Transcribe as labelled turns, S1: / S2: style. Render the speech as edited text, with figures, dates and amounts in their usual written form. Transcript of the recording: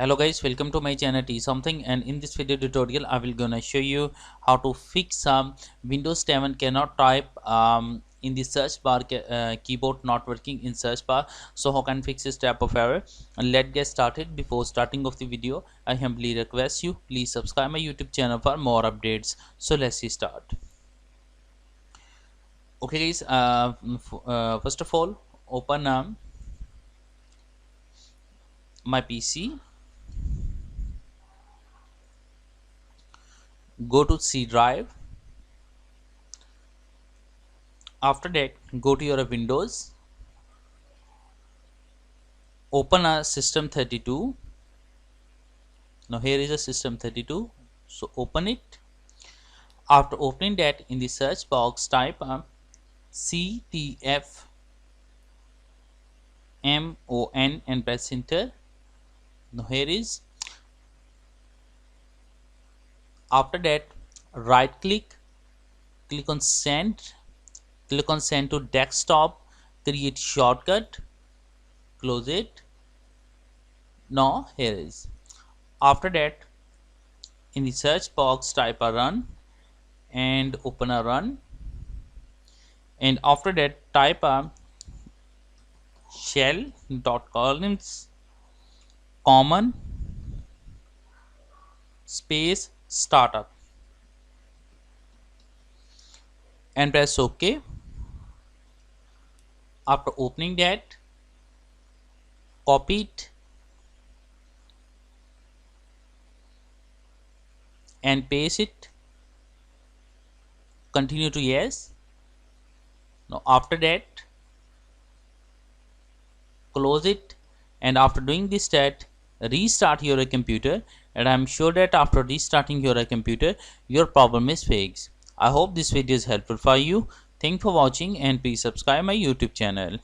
S1: Hello guys, welcome to my channel T something, and in this video tutorial I will gonna show you how to fix Windows 7 cannot type in the search bar, keyboard not working in search bar. So how can fix this type of error? And let's get started. Before starting of the video, I humbly request you please subscribe my YouTube channel for more updates. So let's start. Okay guys, first of all open my PC. Go to C drive. After that, go to your Windows, open a System32. Now here is a System32, so open it. After opening that, in the search box type CTF MON and press enter. Now here is. After that, right click on send, click on send to desktop, create shortcut, close it. Now here is. After that, in the search box type a run and open a run, and after that type a shell.columns common space startup and press OK. After opening that, copy it and paste it, continue to yes. Now after that, close it, and after doing this step, restart your computer, and I'm sure that after restarting your computer your problem is fixed. I hope this video is helpful for you. Thanks for watching, and please subscribe my YouTube channel.